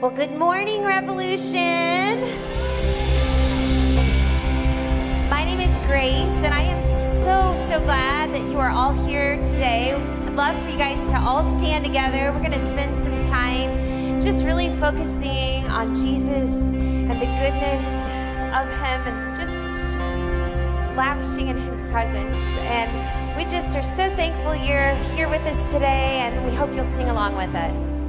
Well, good morning, Revolution. My name is Grace, and I am so glad that you are all here today. I'd love for you guys to all stand together. We're going to spend some time just really focusing on Jesus and the goodness of Him and just lavishing in His presence. And we just are so thankful you're here with us today, and we hope you'll sing along with us.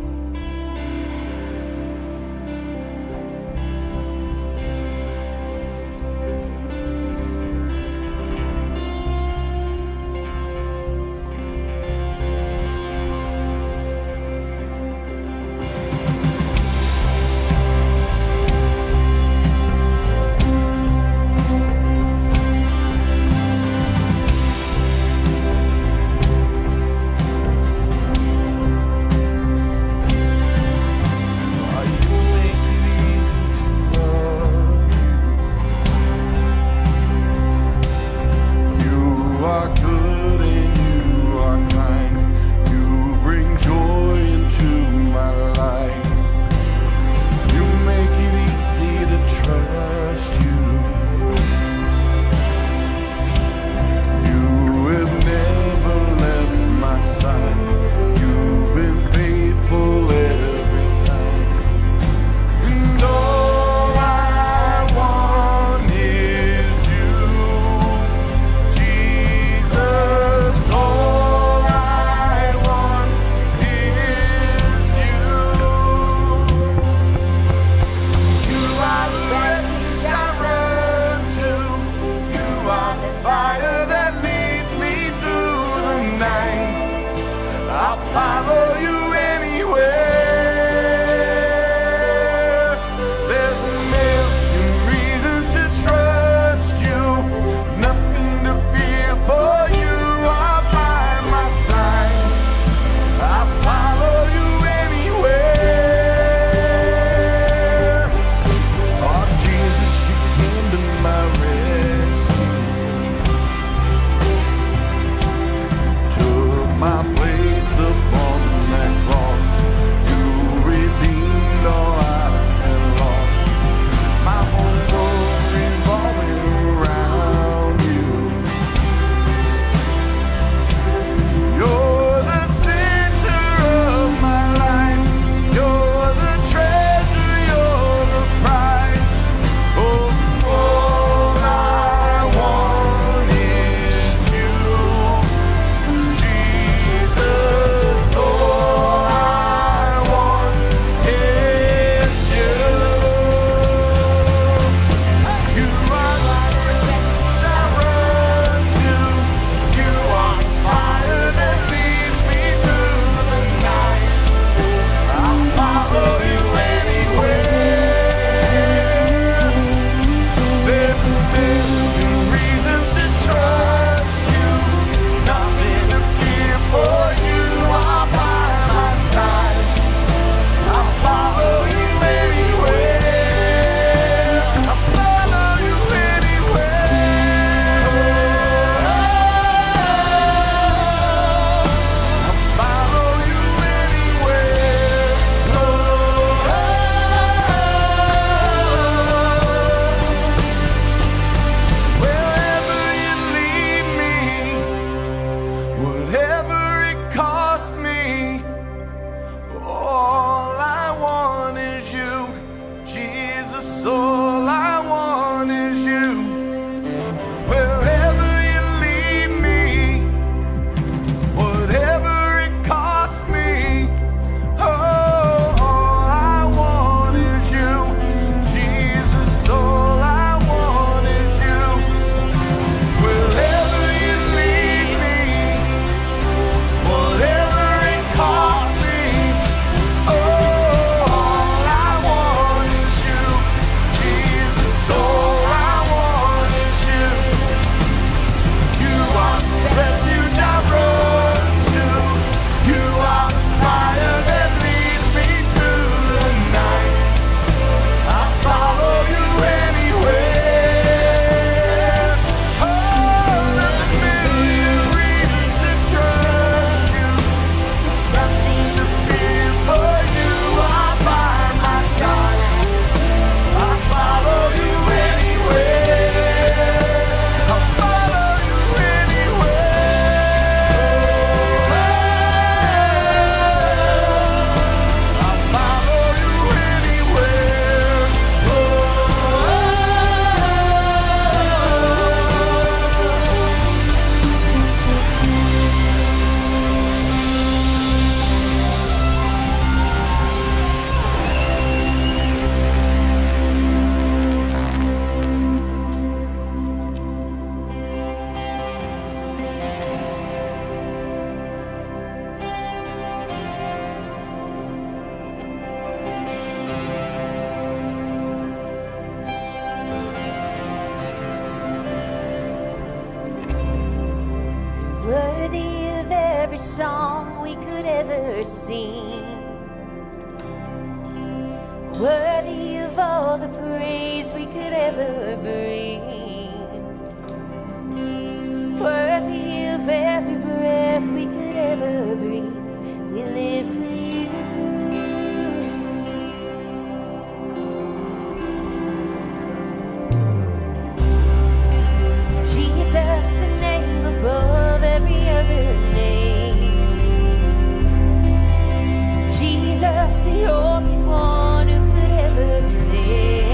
song we could ever sing. Worthy of all the praise we could ever bring. Worthy of every breath we could ever breathe. We live for you. Jesus, the name above every other name. Jesus, the only one who could ever save.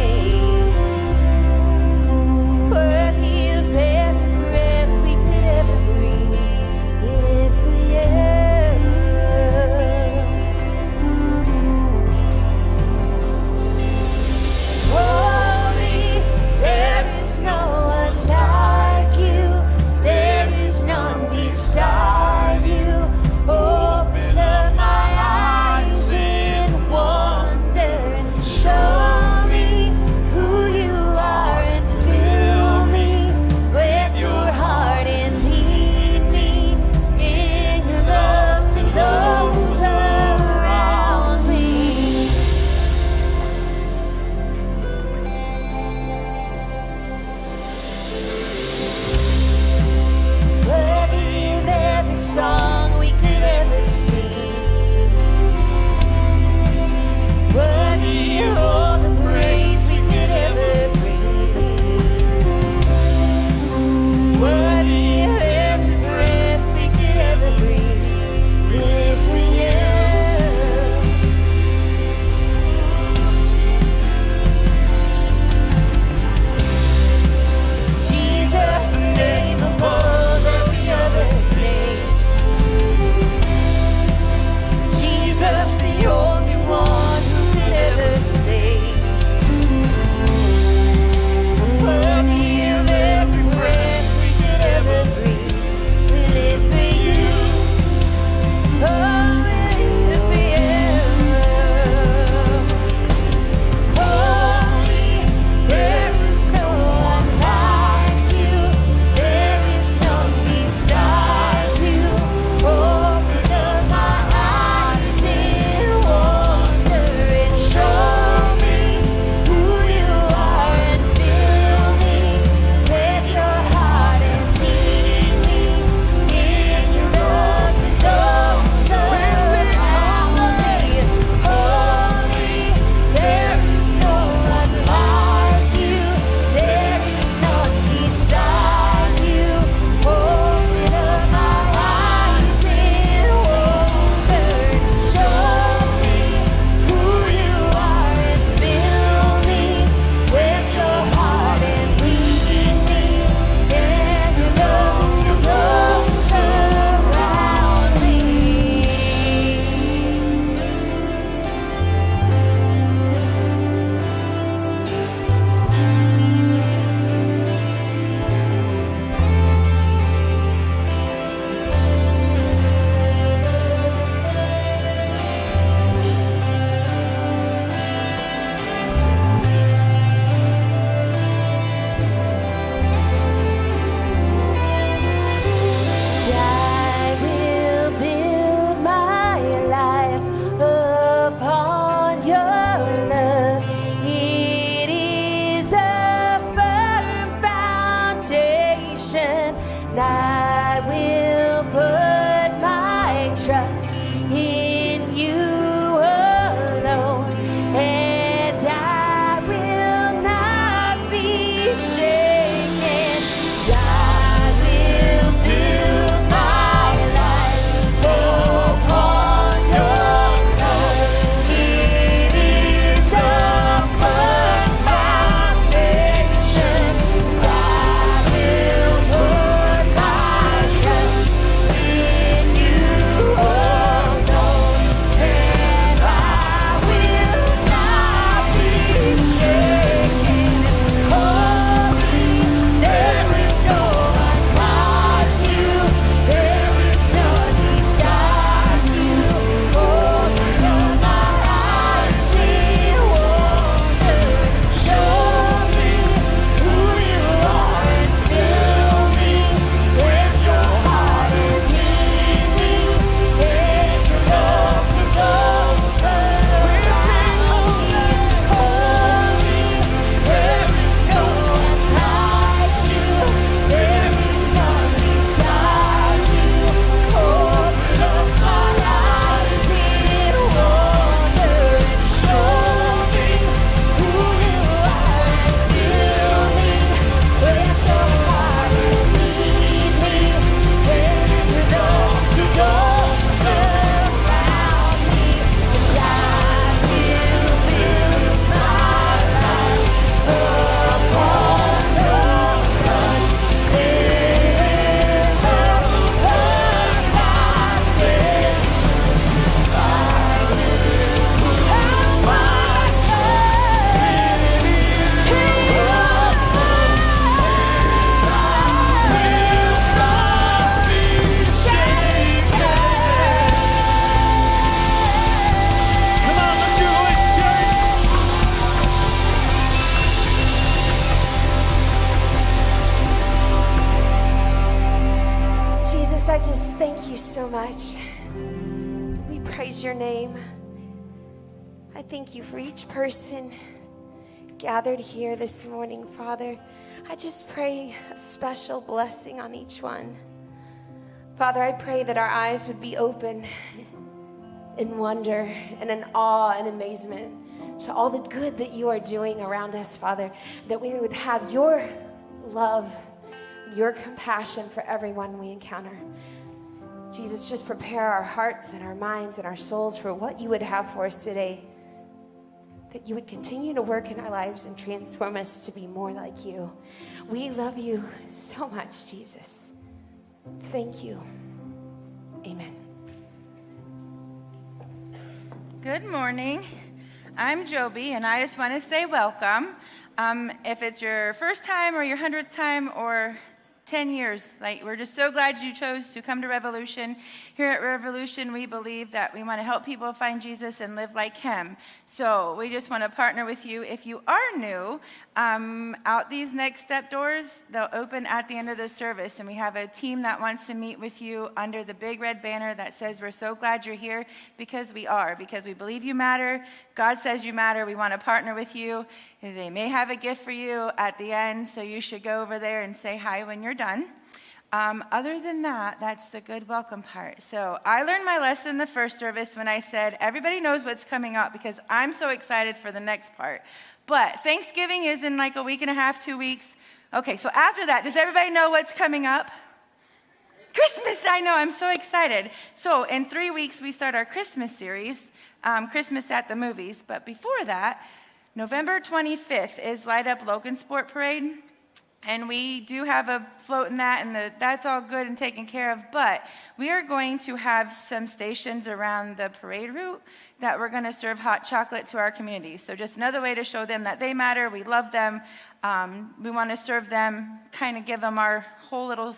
so much. We praise your name. I thank you for each person gathered here this morning, Father. I just pray a special blessing on each one. Father, I pray that our eyes would be open in wonder and in awe and amazement to all the good that you are doing around us, Father, that we would have your love, your compassion for everyone we encounter. Jesus, just prepare our hearts and our minds and our souls for what you would have for us today, that you would continue to work in our lives and transform us to be more like you. We love you so much, Jesus. Thank you. Amen. Good morning. I'm Joby, and I just want to say welcome. If it's your first time or your 100th time or 10 years, we're just so glad you chose to come to Revolution. Here at Revolution, we believe that we want to help people find Jesus and live like him. So we just want to partner with you. If you are new, out these next step doors, they'll open at the end of the service, and we have a team that wants to meet with you under the big red banner that says, we're so glad you're here, because we believe you matter. God says you matter. We want to partner with you. They may have a gift for you at the end, so you should go over there and say hi when you're done. Other than that, that's the good welcome part. So I learned my lesson the first service when I said, everybody knows what's coming up, because I'm so excited for the next part. But Thanksgiving is in like a week and a half, 2 weeks. Okay, so after that, does everybody know what's coming up? Christmas, I know, I'm so excited. So in 3 weeks, we start our Christmas series, Christmas at the Movies. But before that, November 25th is Light Up Logansport Parade. And we do have a float in that, and that's all good and taken care of. But we are going to have some stations around the parade route that we're going to serve hot chocolate to our community. So just another way to show them that they matter, we love them. We want to serve them, kind of give them our little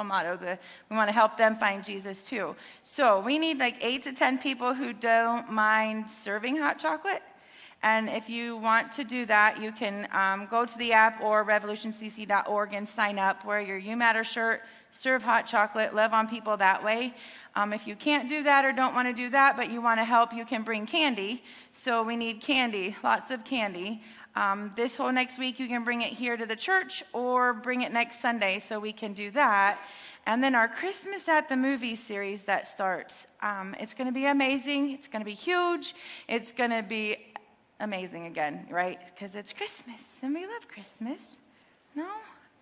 motto, we want to help them find Jesus too. So we need like 8 to 10 people who don't mind serving hot chocolate. And if you want to do that, you can go to the app or revolutioncc.org and sign up, wear your You Matter shirt, serve hot chocolate, love on people that way. If you can't do that or don't want to do that, but you want to help, you can bring candy. So we need candy, lots of candy. This whole next week, you can bring it here to the church or bring it next Sunday, so we can do that. And then our Christmas at the Movies series that starts. It's going to be amazing. It's going to be huge. It's going to be amazing again, right? Because it's Christmas, and we love Christmas. No?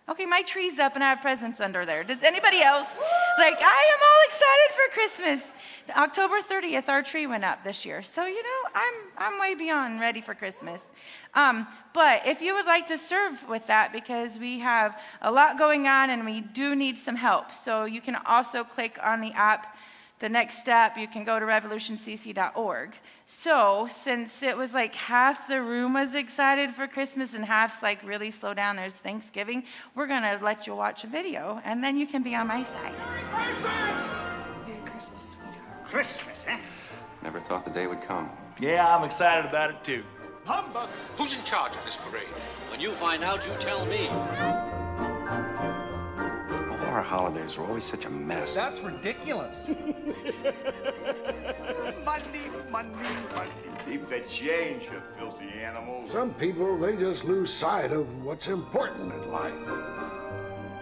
Okay, my tree's up, and I have presents under there. Does anybody else? I am all excited for Christmas. October 30th, our tree went up this year. So, I'm way beyond ready for Christmas. But if you would like to serve with that, because we have a lot going on, and we do need some help. So you can also click on the app. The next step, you can go to revolutioncc.org. So since it was like half the room was excited for Christmas and half's really slow down, there's Thanksgiving, we're going to let you watch a video, and then you can be on my side. Merry Christmas, sweetheart. Christmas, eh? Never thought the day would come. Yeah, I'm excited about it too. Humbug! Who's in charge of this parade? When you find out, you tell me. Our holidays are always such a mess. That's ridiculous. Money. Keep the change, you filthy animals. Some people, they just lose sight of what's important in life.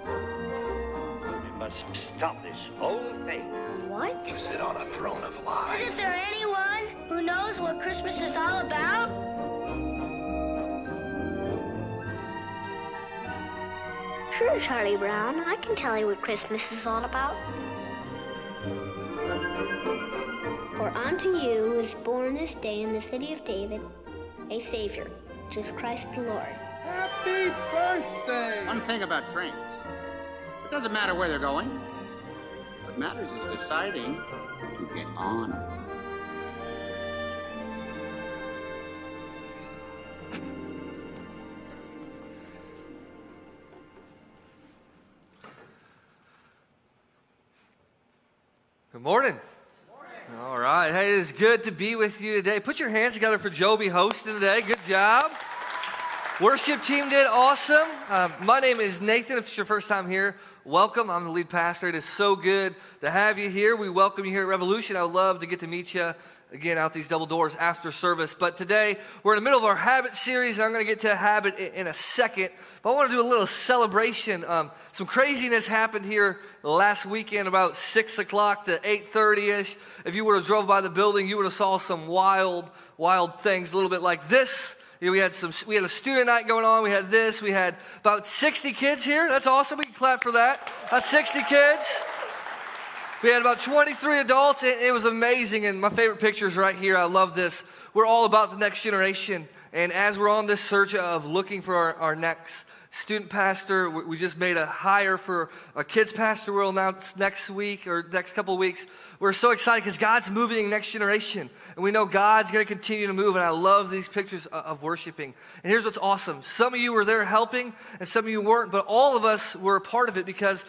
We must stop this whole thing. What? To sit on a throne of lies. Isn't there anyone who knows what Christmas is all about? Sure, Charlie Brown. I can tell you what Christmas is all about. For unto you who is born this day in the city of David a Savior, which is Christ the Lord. Happy birthday! One thing about trains. It doesn't matter where they're going. What matters is deciding to get on. Good morning. All right. Hey, it is good to be with you today. Put your hands together for Joby hosting today. Good job. Worship team did awesome. My name is Nathan. If it's your first time here, welcome. I'm the lead pastor. It is so good to have you here. We welcome you here at Revolution. I would love to get to meet you again out these double doors after service. But today, we're in the middle of our habit series, and I'm going to get to a habit in a second. But I want to do a little celebration. Some craziness happened here last weekend about 6 o'clock to 8:30-ish. If you would have drove by the building, you would have saw some wild things, a little bit like this. You know, we had a student night going on. We had this. We had about 60 kids here. That's awesome. We can clap for that. About 60 kids. We had about 23 adults. It was amazing. And my favorite picture is right here. I love this. We're all about the next generation. And as we're on this search of looking for our next student pastor, we just made a hire for a kids pastor we'll announce next week or next couple of weeks. We're so excited because God's moving the next generation. And we know God's going to continue to move. And I love these pictures of worshiping. And here's what's awesome. Some of you were there helping and some of you weren't. But all of us were a part of it because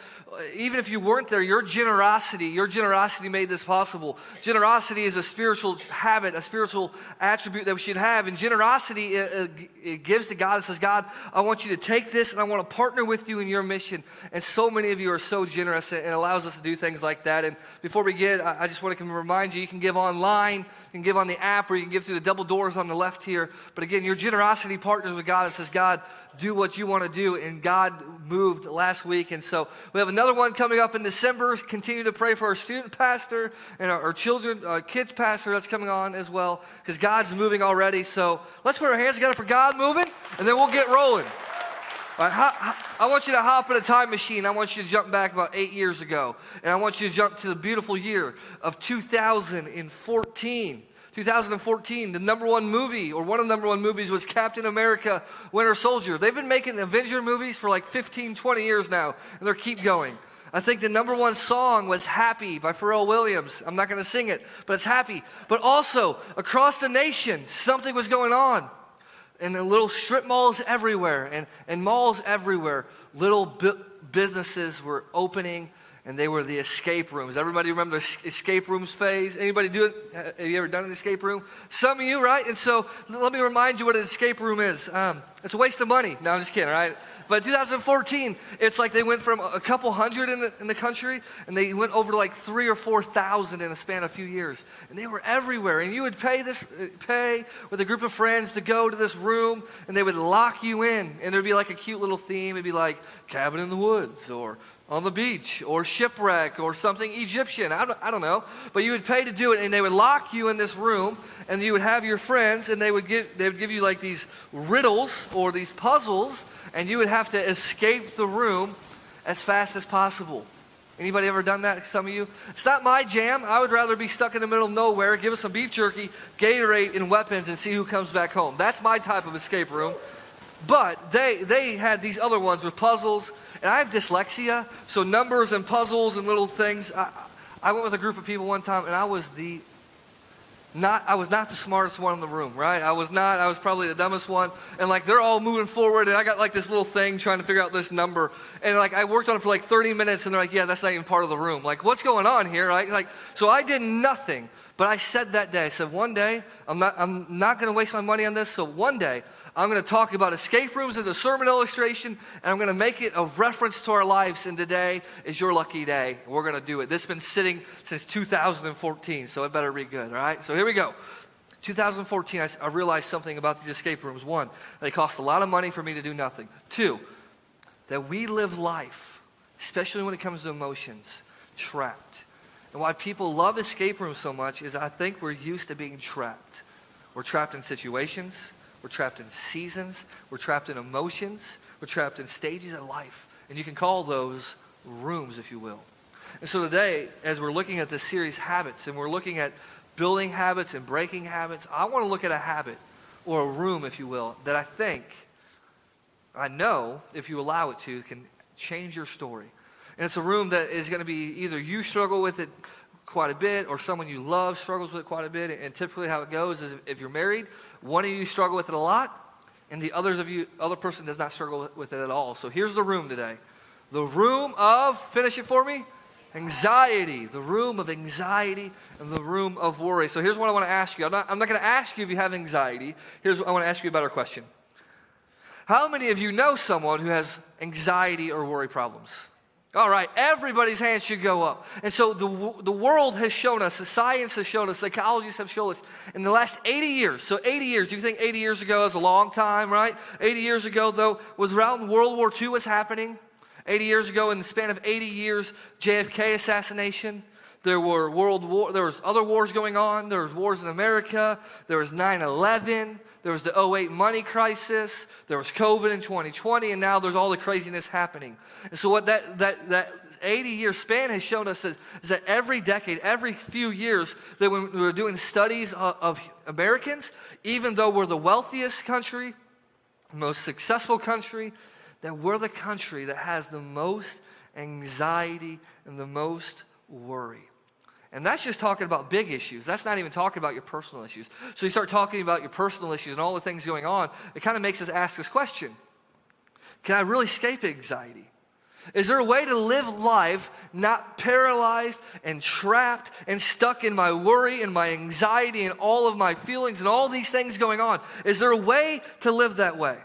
even if you weren't there, your generosity made this possible. Generosity is a spiritual habit, a spiritual attribute that we should have. And generosity, it gives to God and says, God, I want you to take this and I want to partner with you in your mission. And so many of you are so generous and it allows us to do things like that. And before we get, I just want to remind you can give online, you can give on the app, or you can give through the double doors on the left here. But again, your generosity partners with God and says, God, do what you want to do. And God moved last week. And so we have another one coming up in December. Continue to pray for our student pastor and our kids pastor that's coming on as well, because God's moving already. So let's put our hands together for God moving, and then we'll get rolling. All right, I want you to hop in a time machine. I want you to jump back about 8 years ago. And I want you to jump to the beautiful year of 2014. 2014, the number one movie, or one of the number one movies, was Captain America, Winter Soldier. They've been making Avenger movies for like 15, 20 years now, and they'll keep going. I think the number one song was Happy by Pharrell Williams. I'm not going to sing it, but it's Happy. But also, across the nation, something was going on. And the little strip malls everywhere, and malls everywhere, little businesses were opening, and they were the escape rooms. Everybody remember the escape rooms phase? Anybody do it? Have you ever done an escape room? Some of you, right? And so let me remind you what an escape room is. It's a waste of money. No, I'm just kidding, right? But 2014, it's like they went from a couple hundred in the country, and they went over to like 3,000 or 4,000 in a span of a few years. And they were everywhere. And you would pay with a group of friends to go to this room, and they would lock you in. And there'd be like a cute little theme. It'd be like Cabin in the Woods, or on the beach, or shipwreck, or something Egyptian. I don't know. But you would pay to do it, and they would lock you in this room, and you would have your friends, and they would give you like these riddles or these puzzles, and you would have to escape the room as fast as possible. Anybody ever done that? Some of you? It's not my jam. I would rather be stuck in the middle of nowhere, give us some beef jerky, Gatorade, and weapons, and see who comes back home. That's my type of escape room. But they had these other ones with puzzles, and I have dyslexia, so numbers and puzzles and little things. I went with a group of people one time, and I was not the smartest one in the room, right? I was probably the dumbest one, and like they're all moving forward, and I got like this little thing trying to figure out this number, and like I worked on it for like 30 minutes, and they're like, yeah, that's not even part of the room. Like, what's going on here, right? Like, so I did nothing, but I said that day, I said, one day, I'm not going to waste my money on this, so one day, I'm going to talk about escape rooms as a sermon illustration, and I'm going to make it a reference to our lives, and today is your lucky day. We're going to do it. This has been sitting since 2014, so it better be good, all right? So here we go. 2014, I realized something about these escape rooms. One, they cost a lot of money for me to do nothing. Two, that we live life, especially when it comes to emotions, trapped. And why people love escape rooms so much is I think we're used to being trapped. We're trapped in situations. We're trapped in seasons. We're trapped in emotions. We're trapped in stages of life. And you can call those rooms, if you will. And so today, as we're looking at this series, Habits, and we're looking at building habits and breaking habits, I want to look at a habit, or a room, if you will, that I know, if you allow it to, can change your story. And it's a room that is going to be either you struggle with it quite a bit, or someone you love struggles with it quite a bit. And typically how it goes is if you're married, one of you struggle with it a lot, and the other person does not struggle with it at all. So here's the room today. The room of, finish it for me, anxiety. The room of anxiety and the room of worry. So here's what I want to ask you. I'm not going to ask you if you have anxiety. Here's what I want to ask you a better question. How many of you know someone who has anxiety or worry problems? All right, everybody's hand should go up. And so the world has shown us, the science has shown us, psychologists have shown us in the last 80 years. So 80 years, you think 80 years ago is a long time, right? 80 years ago, though, was around World War II was happening. 80 years ago, in the span of 80 years, JFK assassination. There was other wars going on. There was wars in America. There was 9/11. There was the 2008 money crisis. There was COVID in 2020, and now there's all the craziness happening. And so what that 80-year span has shown us is that every decade, every few years, that when we were doing studies of Americans, even though we're the wealthiest country, most successful country, that we're the country that has the most anxiety and the most worry. And that's just talking about big issues. That's not even talking about your personal issues. So you start talking about your personal issues and all the things going on, it kind of makes us ask this question. Can I really escape anxiety? Is there a way to live life not paralyzed and trapped and stuck in my worry and my anxiety and all of my feelings and all these things going on? Is there a way to live that way?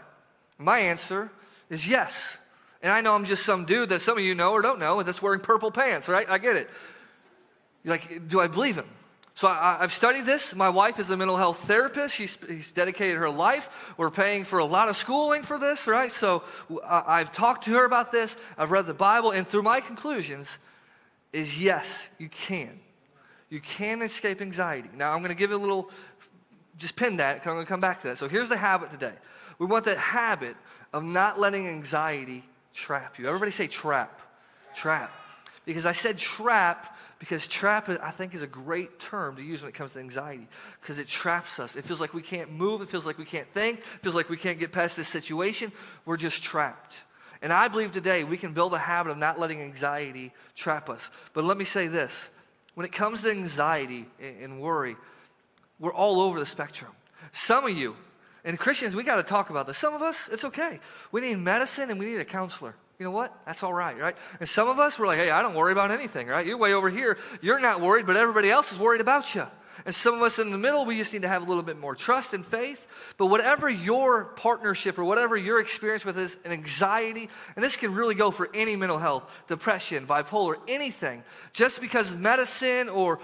My answer is yes. And I know I'm just some dude that some of you know or don't know that's wearing purple pants, right? I get it. You're like, do I believe him? So I've studied this. My wife is a mental health therapist. She's dedicated her life. We're paying for a lot of schooling for this, right? So I've talked to her about this. I've read the Bible. And through my conclusions is yes, you can. You can escape anxiety. Now, I'm going to give it a little, just pin that. I'm going to come back to that. So here's the habit today. We want that habit of not letting anxiety trap you. Everybody say trap. Trap. Because I said trap because trap, I think, is a great term to use when it comes to anxiety because it traps us. It feels like we can't move. It feels like we can't think. It feels like we can't get past this situation. We're just trapped. And I believe today we can build a habit of not letting anxiety trap us. But let me say this. When it comes to anxiety and worry, we're all over the spectrum. Some of you, and Christians, we got to talk about this. Some of us, it's okay. We need medicine and we need a counselor. You know what? That's all right, right? And some of us, we're like, hey, I don't worry about anything, right? You're way over here. You're not worried, but everybody else is worried about you. And some of us in the middle, we just need to have a little bit more trust and faith. But whatever your partnership or whatever your experience with is an anxiety, and this can really go for any mental health, depression, bipolar, anything. Just because medicine or,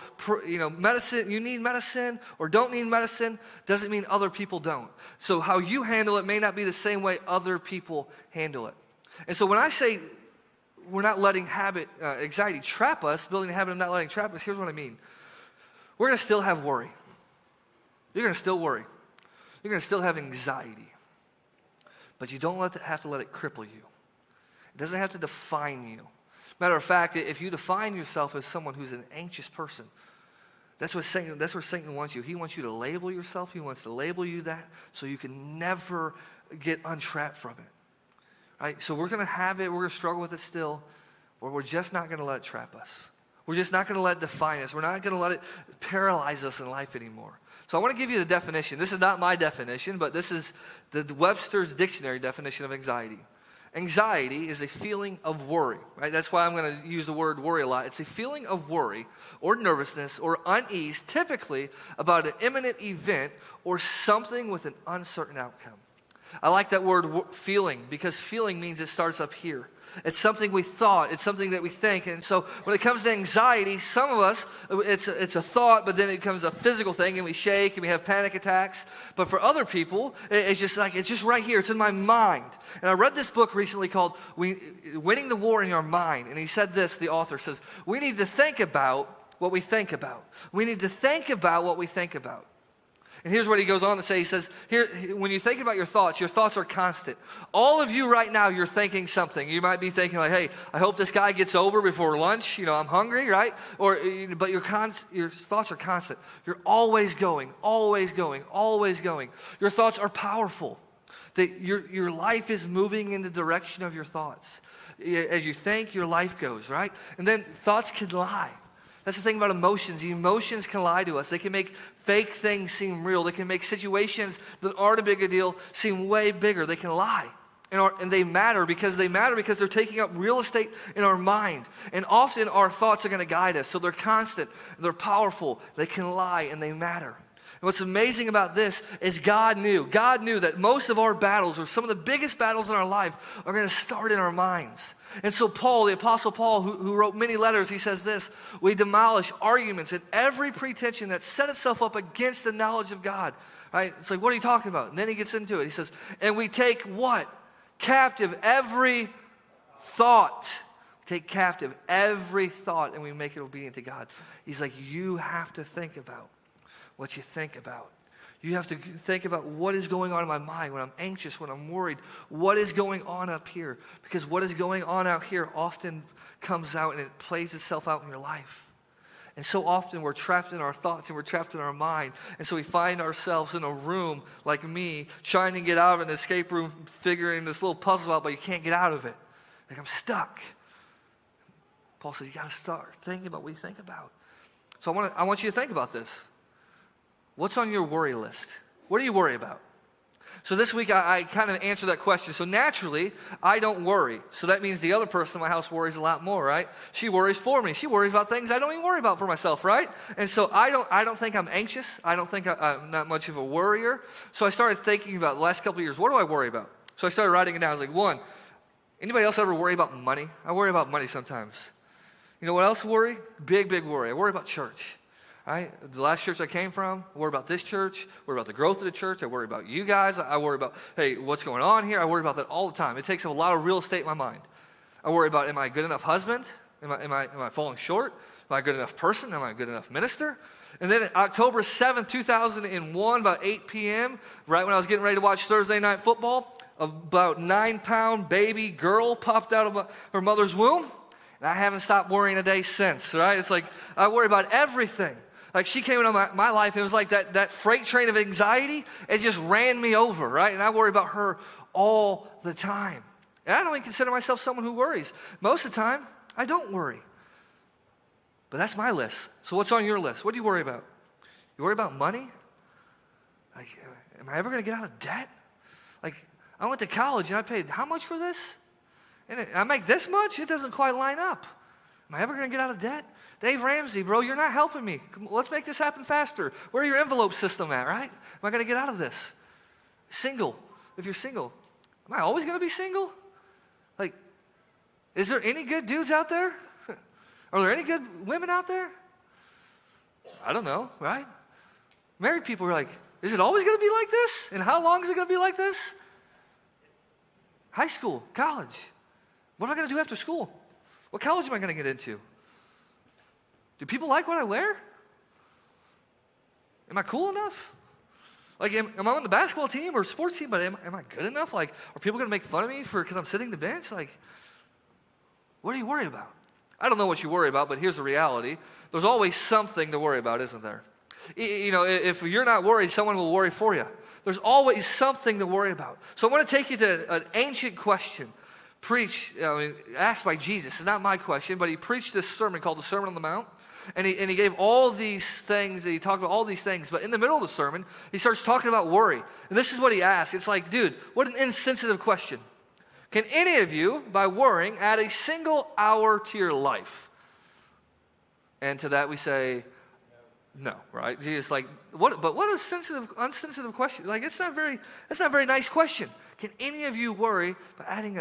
medicine, you need medicine or don't need medicine doesn't mean other people don't. So how you handle it may not be the same way other people handle it. And so when I say we're not letting anxiety trap us, building a habit of not letting trap us, here's what I mean. We're going to still have worry. You're going to still worry. You're going to still have anxiety. But you don't have to let it cripple you. It doesn't have to define you. Matter of fact, if you define yourself as someone who's an anxious person, that's where Satan wants you. He wants you to label yourself. He wants to label you that so you can never get untrapped from it. Right? So we're going to have it. We're going to struggle with it still. But we're just not going to let it trap us. We're just not going to let it define us. We're not going to let it paralyze us in life anymore. So I want to give you the definition. This is not my definition, but this is the Webster's Dictionary definition of anxiety. Anxiety is a feeling of worry, right? That's why I'm going to use the word worry a lot. It's a feeling of worry or nervousness or unease, typically about an imminent event or something with an uncertain outcome. I like that word feeling because feeling means it starts up here. It's something we thought. It's something that we think. And so when it comes to anxiety, some of us, it's a thought, but then it becomes a physical thing, and we shake, and we have panic attacks. But for other people, it's just right here. It's in my mind. And I read this book recently called Winning the War in Your Mind. And he said this, the author says, we need to think about what we think about. We need to think about what we think about. And here's what he goes on to say. He says, when you think about your thoughts are constant. All of you right now, you're thinking something. You might be thinking like, hey, I hope this guy gets over before lunch. I'm hungry, right? But your thoughts are constant. You're always going, always going, always going. Your thoughts are powerful. Your life is moving in the direction of your thoughts. As you think, your life goes, right? And then thoughts can lie. That's the thing about emotions. The emotions can lie to us. They can make fake things seem real. They can make situations that aren't a big deal seem way bigger. They can lie. And they matter because they're taking up real estate in our mind. And often our thoughts are going to guide us. So they're constant. They're powerful. They can lie and they matter. And What's amazing about this is God knew that most of our battles, or some of the biggest battles in our life, are going to start in our minds. And so Paul, the Apostle Paul, who wrote many letters, he says this: we demolish arguments and every pretension that set itself up against the knowledge of God. Right? It's like, what are you talking about? And then he gets into it. He says, and we take what? Captive every thought. Take captive every thought and we make it obedient to God. He's like, you have to think about what you think about. You have to think about what is going on in my mind when I'm anxious, when I'm worried. What is going on up here? Because what is going on out here often comes out and it plays itself out in your life. And so often we're trapped in our thoughts and we're trapped in our mind. And so we find ourselves in a room like me, trying to get out of an escape room, figuring this little puzzle out, but you can't get out of it. Like, I'm stuck. Paul says, you got to start thinking about what you think about. So I want you to think about this. What's on your worry list? What do you worry about? So this week, I kind of answered that question. So naturally, I don't worry. So that means the other person in my house worries a lot more, right? She worries for me. She worries about things I don't even worry about for myself, right? And so I don't think I'm anxious. I don't think I'm not much of a worrier. So I started thinking about the last couple of years, what do I worry about? So I started writing it down. I was like, one, anybody else ever worry about money? I worry about money sometimes. You know what else worry? Big worry. I worry about church. Right? The last church I came from, I worry about this church, I worry about the growth of the church, I worry about you guys, I worry about, hey, what's going on here? I worry about that all the time. It takes up a lot of real estate in my mind. I worry about, am I a good enough husband? Am I falling short? Am I a good enough person? Am I a good enough minister? And then October 7th, 2001, about 8 p.m., right when I was getting ready to watch Thursday Night Football, about 9-pound baby girl popped out of her mother's womb, and I haven't stopped worrying a day since, right? It's like I worry about everything. Like, she came into my life, it was like that freight train of anxiety, it just ran me over, right? And I worry about her all the time. And I don't even consider myself someone who worries. Most of the time, I don't worry. But that's my list. So what's on your list? What do you worry about? You worry about money? Like, am I ever going to get out of debt? Like, I went to college and I paid how much for this? And I make this much? It doesn't quite line up. Am I ever going to get out of debt? Dave Ramsey, bro, you're not helping me. Let's make this happen faster. Where's your envelope system at, right? Am I going to get out of this? Single. If you're single, am I always going to be single? Like, is there any good dudes out there? Are there any good women out there? I don't know, right? Married people are like, is it always going to be like this? And how long is it going to be like this? High school, college. What am I going to do after school? What college am I going to get into? Do people like what I wear? Am I cool enough? Like, am I on the basketball team or sports team, but am I good enough? Like, are people going to make fun of me because I'm sitting the bench? Like, what do you worry about? I don't know what you worry about, but here's the reality. There's always something to worry about, isn't there? You know, if you're not worried, someone will worry for you. There's always something to worry about. So I want to take you to an ancient question. Asked by Jesus. It's not my question, but he preached this sermon called the Sermon on the Mount. And he gave all these things, he talked about all these things, but in the middle of the sermon, he starts talking about worry. And this is what he asks. It's like, dude, what an insensitive question. Can any of you, by worrying, add a single hour to your life? And to that we say, no, right? Jesus, like, what? But what a unsensitive question. Like, it's not a very nice question. Can any of you worry by adding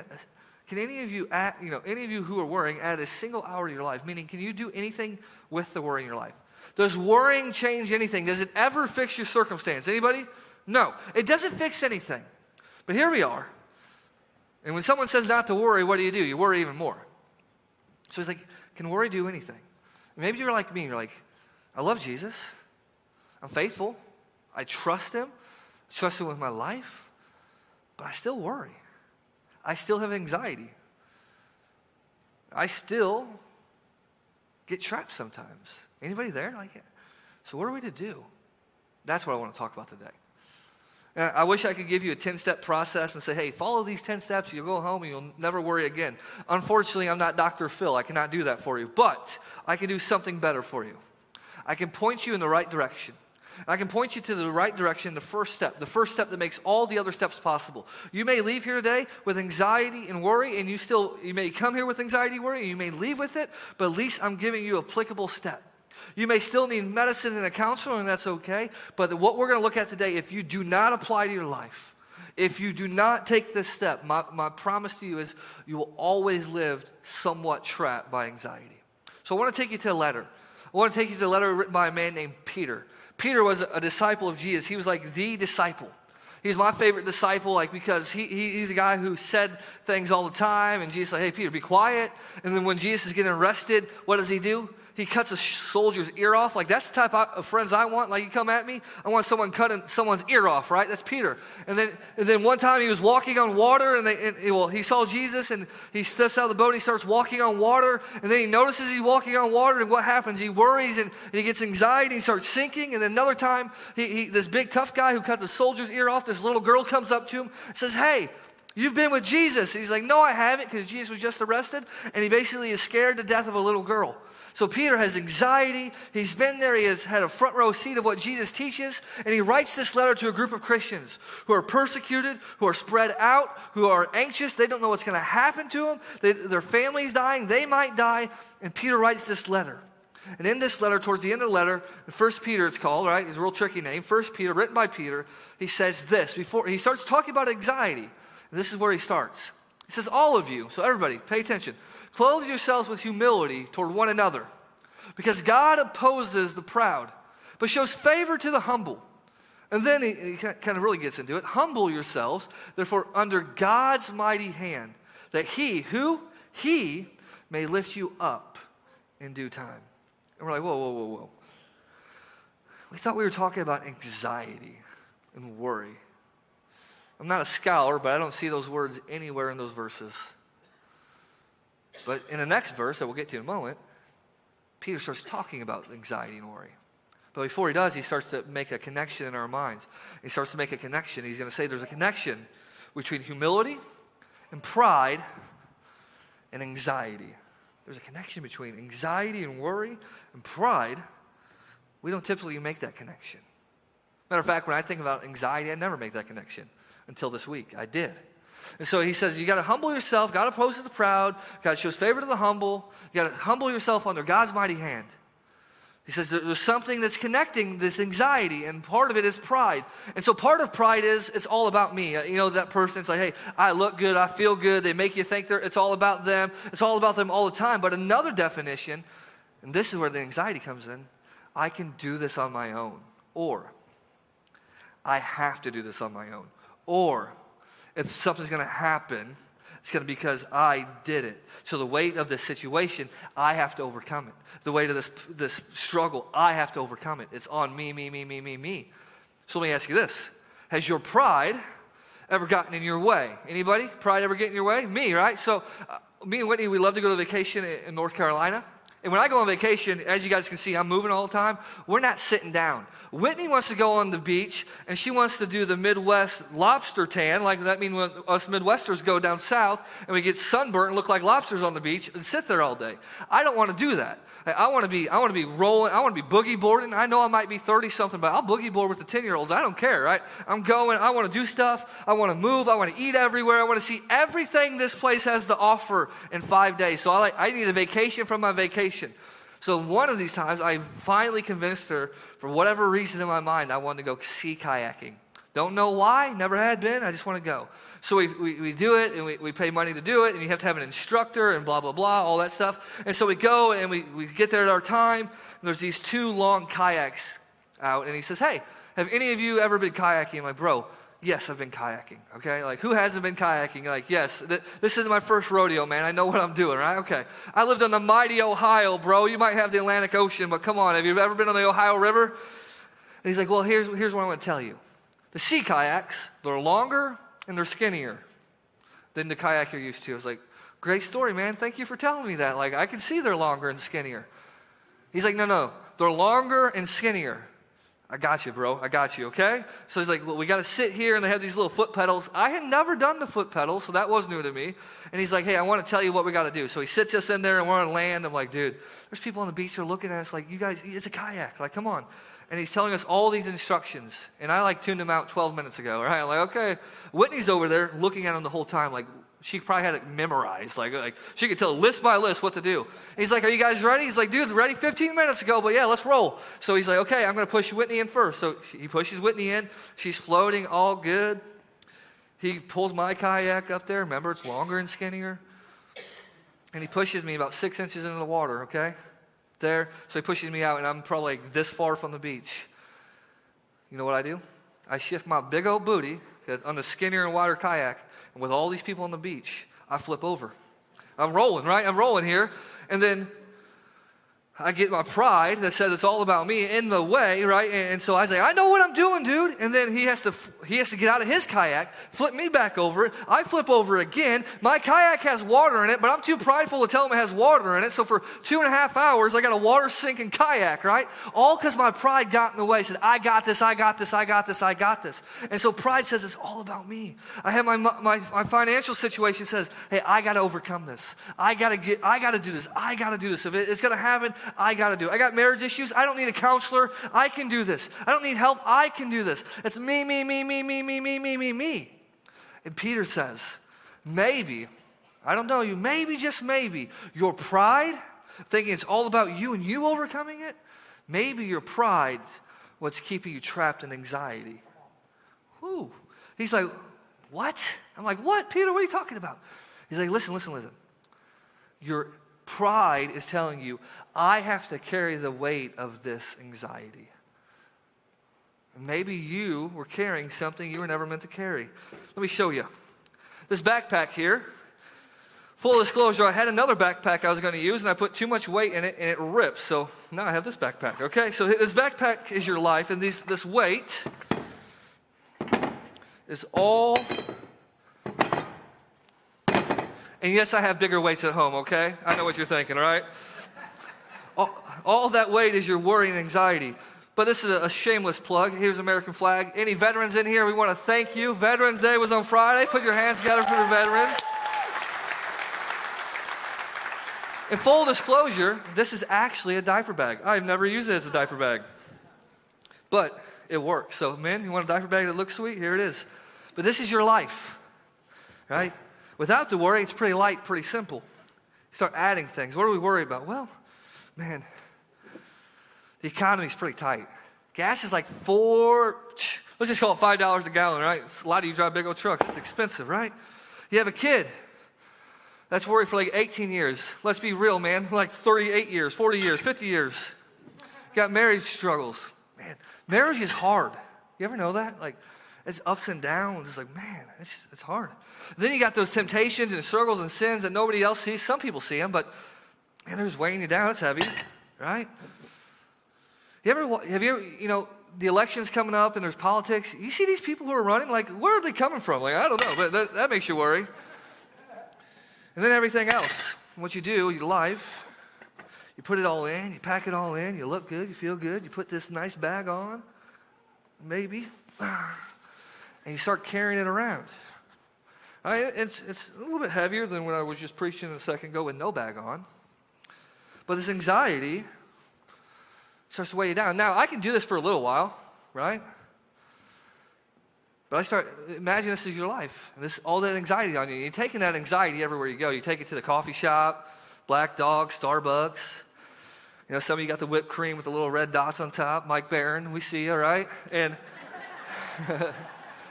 Can any of you, any of you who are worrying, add a single hour to your life? Meaning, can you do anything with the worry in your life? Does worrying change anything? Does it ever fix your circumstance? Anybody? No, it doesn't fix anything. But here we are. And when someone says not to worry, what do? You worry even more. So he's like, can worry do anything? Maybe you're like me. You're like, I love Jesus. I'm faithful. I trust him. I trust him with my life. But I still worry. I still have anxiety. I still get trapped sometimes. Anybody there? So what are we to do? That's what I want to talk about today. And I wish I could give you a 10-step process and say, hey, follow these 10 steps, you'll go home and you'll never worry again. Unfortunately, I'm not Dr. Phil. I cannot do that for you. But I can do something better for you. I can point you in the right direction. I can point you to the right direction, the first step that makes all the other steps possible. You may leave here today with anxiety and worry, and you may come here with anxiety and worry, and you may leave with it, but at least I'm giving you an applicable step. You may still need medicine and a counselor, and that's okay. But what we're going to look at today, if you do not apply to your life, if you do not take this step, my promise to you is you will always live somewhat trapped by anxiety. So I want to take you to a letter. I want to take you to a letter written by a man named Peter. Peter was a disciple of Jesus. He was like the disciple. He's my favorite disciple, like, because he's a guy who said things all the time, and Jesus is like, hey, Peter, be quiet. And then when Jesus is getting arrested, what does he do? He cuts a soldier's ear off. Like, that's the type of friends I want. Like, you come at me, I want someone cutting someone's ear off, right? That's Peter. And then one time he was walking on water, and he saw Jesus, and he steps out of the boat, and he starts walking on water, and then he notices he's walking on water, and what happens? He worries, and he gets anxiety, and he starts sinking. And then another time, this big tough guy who cut the soldier's ear off, this little girl comes up to him and says, hey, you've been with Jesus. And he's like, no, I haven't, because Jesus was just arrested, and he basically is scared to death of a little girl. So Peter has anxiety. He's been there. He has had a front row seat of what Jesus teaches. And he writes this letter to a group of Christians who are persecuted, who are spread out, who are anxious. They don't know what's going to happen to them. Their family's dying. They might die. And Peter writes this letter. And in this letter, towards the end of the letter, 1 Peter it's called, right? It's a real tricky name. 1 Peter, written by Peter. He says this. Before he starts talking about anxiety, and this is where he starts. He says, all of you, so everybody, pay attention. Clothe yourselves with humility toward one another, because God opposes the proud, but shows favor to the humble. And then he kind of really gets into it. Humble yourselves, therefore, under God's mighty hand, that He may lift you up in due time. And we're like, whoa. We thought we were talking about anxiety and worry. I'm not a scholar, but I don't see those words anywhere in those verses. But in the next verse that we'll get to in a moment, Peter starts talking about anxiety and worry. But before he does, he starts to make a connection in our minds. He starts to make a connection. He's going to say there's a connection between humility and pride and anxiety. There's a connection between anxiety and worry and pride. We don't typically make that connection. Matter of fact, when I think about anxiety, I never make that connection until this week. I did. And so he says, you got to humble yourself. God opposes the proud. God shows favor to the humble. You got to humble yourself under God's mighty hand. He says there's something that's connecting this anxiety, and part of it is pride. And so part of pride is it's all about me. You know, that person, it's like, hey, I look good, I feel good. They make you think it's all about them. It's all about them all the time. But another definition, and this is where the anxiety comes in, I can do this on my own. Or I have to do this on my own. Or if something's going to happen, it's going to be because I did it. So the weight of this situation, I have to overcome it. The weight of this struggle, I have to overcome it. It's on me. So let me ask you this. Has your pride ever gotten in your way? Anybody? Pride ever get in your way? Me, right? So me and Whitney, we love to go to vacation in North Carolina. And when I go on vacation, as you guys can see, I'm moving all the time. We're not sitting down. Whitney wants to go on the beach, and she wants to do the Midwest lobster tan. Like that means when us Midwesters go down south, and we get sunburnt and look like lobsters on the beach and sit there all day. I don't want to do that. I want to be rolling. I want to be boogie boarding. I know I might be 30-something, but I'll boogie board with the 10-year-olds. I don't care, right? I'm going. I want to do stuff. I want to move. I want to eat everywhere. I want to see everything this place has to offer in 5 days. So I need a vacation from my vacation. So one of these times, I finally convinced her, for whatever reason in my mind, I wanted to go sea kayaking. Don't know why, never had been, I just want to go. So we do it, and we pay money to do it, and you have to have an instructor, and blah, blah, blah, all that stuff. And so we go, and we get there at our time, and there's these 2 long kayaks out, and he says, hey, have any of you ever been kayaking? I'm like, bro, yes, I've been kayaking, okay? Like, who hasn't been kayaking? Like, yes, this isn't my first rodeo, man. I know what I'm doing, right? Okay. I lived on the mighty Ohio, bro. You might have the Atlantic Ocean, but come on, have you ever been on the Ohio River? And he's like, well, here's what I want to tell you. The sea kayaks, they're longer and they're skinnier than the kayak you're used to. I was like, great story, man. Thank you for telling me that. Like, I can see they're longer and skinnier. He's like, no, they're longer and skinnier. I got you, bro. I got you, okay? So he's like, well, we got to sit here, and they have these little foot pedals. I had never done the foot pedals, so that was new to me. And he's like, hey, I want to tell you what we got to do. So he sits us in there, and we're on land. I'm like, dude, there's people on the beach that are looking at us like, you guys, it's a kayak. Like, come on. and he's telling us all these instructions. And I tuned him out 12 minutes ago, right? I'm like, okay. Whitney's over there looking at him the whole time, like she probably had it memorized. Like she could tell list by list what to do. And he's like, are you guys ready? He's like, dude, ready 15 minutes ago, but yeah, let's roll. So he's like, okay, I'm going to push Whitney in first. So he pushes Whitney in. She's floating, all good. He pulls my kayak up there. Remember, it's longer and skinnier. And he pushes me about 6 inches into the water, okay? There. So he pushes me out, and I'm probably like this far from the beach. You know what I do? I shift my big old booty on the skinnier and wider kayak, and with all these people on the beach, I flip over. I'm rolling, right? I'm rolling here. And then I get my pride that says it's all about me in the way, right? And so I say, I know what I'm doing, dude. And then he has to get out of his kayak, flip me back over. I flip over again. My kayak has water in it, but I'm too prideful to tell him it has water in it. So for 2.5 hours, I got a water sinking kayak, right? All because my pride got in the way. Said, I got this, I got this, I got this, I got this. And so pride says it's all about me. I have my financial situation says, hey, I got to overcome this. I got to do this. I got to do this. If it's going to happen, I got to do it. I got marriage issues. I don't need a counselor. I can do this. I don't need help. I can do this. It's me. And Peter says, maybe, I don't know you, maybe, just maybe, your pride, thinking it's all about you and you overcoming it, maybe your pride, what's keeping you trapped in anxiety. Whew. He's like, what? I'm like, what, Peter? What are you talking about? He's like, listen. Your pride is telling you, I have to carry the weight of this anxiety. Maybe you were carrying something you were never meant to carry. Let me show you. This backpack here, full disclosure, I had another backpack I was going to use, and I put too much weight in it, and it ripped. So now I have this backpack, okay? So this backpack is your life, and this weight is all... And yes, I have bigger weights at home, okay? I know what you're thinking, all right? All that weight is your worry and anxiety. But this is a shameless plug. Here's American flag. Any veterans in here, we want to thank you. Veterans Day was on Friday. Put your hands together for the veterans. In full disclosure, this is actually a diaper bag. I've never used it as a diaper bag. But it works. So, men, you want a diaper bag that looks sweet? Here it is. But this is your life, right? Without the worry, it's pretty light, pretty simple. You start adding things. What do we worry about? Well, man, the economy's pretty tight. Gas is like let's just call it $5 a gallon, right? A lot of you drive big old trucks. It's expensive, right? You have a kid. That's worried for like 18 years. Let's be real, man. Like 38 years, 40 years, 50 years. Got marriage struggles. Man, marriage is hard. You ever know that? Like, it's ups and downs. It's like, man, it's hard. Then you got those temptations and struggles and sins that nobody else sees. Some people see them, but man, they're just weighing you down. It's heavy, right? Have you ever, the election's coming up and there's politics. You see these people who are running, like, where are they coming from? Like, I don't know, but that makes you worry. And then everything else. What you do, your life, you put it all in, you pack it all in, you look good, you feel good, you put this nice bag on, maybe, and you start carrying it around. It's a little bit heavier than when I was just preaching a second ago with no bag on. But this anxiety starts to weigh you down. Now, I can do this for a little while, right? But imagine this is your life. All that anxiety on you. You're taking that anxiety everywhere you go. You take it to the coffee shop, Black Dog, Starbucks. Some of you got the whipped cream with the little red dots on top. Mike Barron, we see you, right? And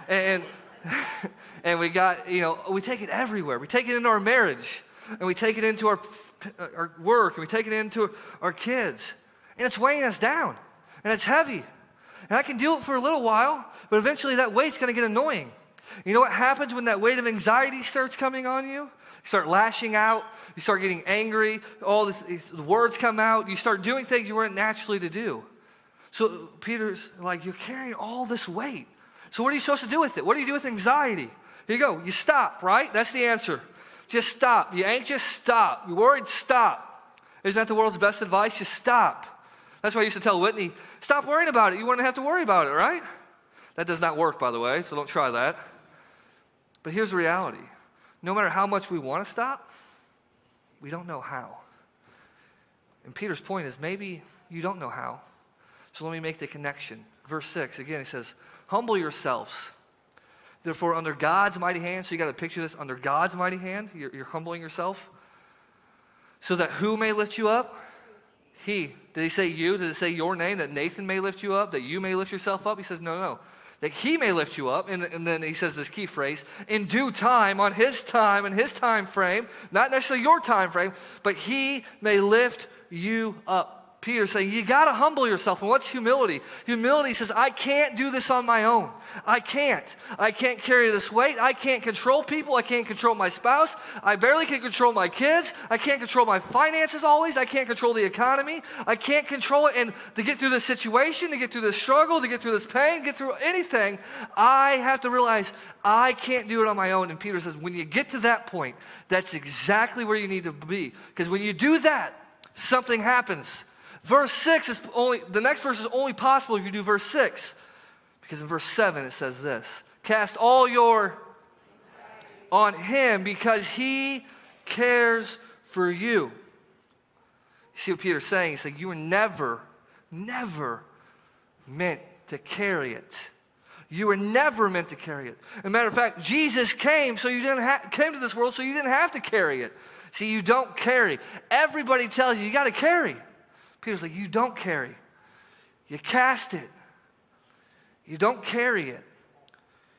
and we got, we take it everywhere. We take it into our marriage, and we take it into our work, and we take it into our kids. And it's weighing us down, and it's heavy. And I can do it for a little while, but eventually that weight's going to get annoying. You know what happens when that weight of anxiety starts coming on you? You start lashing out. You start getting angry. All the words come out. You start doing things you weren't naturally to do. So Peter's like, you're carrying all this weight. So what are you supposed to do with it? What do you do with anxiety? Here you go. You stop, right? That's the answer. Just stop. You anxious? Stop. You worried? Stop. Isn't that the world's best advice? Just stop. That's why I used to tell Whitney, stop worrying about it. You wouldn't have to worry about it, right? That does not work, by the way, so don't try that. But here's the reality. No matter how much we want to stop, we don't know how. And Peter's point is maybe you don't know how. So let me make the connection. Verse 6, again, he says, humble yourselves. Therefore, under God's mighty hand, so you got to picture this, under God's mighty hand, you're humbling yourself. So that who may lift you up? He. Did he say you? Did it say your name? That Nathan may lift you up? That you may lift yourself up? He says, no. That he may lift you up. And then he says this key phrase, in due time, on his time, in his time frame, not necessarily your time frame, but he may lift you up. Peter's saying, you got to humble yourself. And what's humility? Humility says, I can't do this on my own. I can't carry this weight. I can't control people. I can't control my spouse. I barely can control my kids. I can't control my finances always. I can't control the economy. I can't control it. And to get through this situation, to get through this struggle, to get through this pain, get through anything, I have to realize I can't do it on my own. And Peter says, when you get to that point, that's exactly where you need to be. Because when you do that, something happens. Verse 6 is the next verse is only possible if you do verse 6. Because in verse 7 it says this, cast all your on him because he cares for you. You see what Peter's saying? He's saying you were never meant to carry it. You were never meant to carry it. As a matter of fact, Jesus came so you came to this world so you didn't have to carry it. See, you don't carry. Everybody tells you got to carry. Peter's like, you don't carry. You cast it. You don't carry it.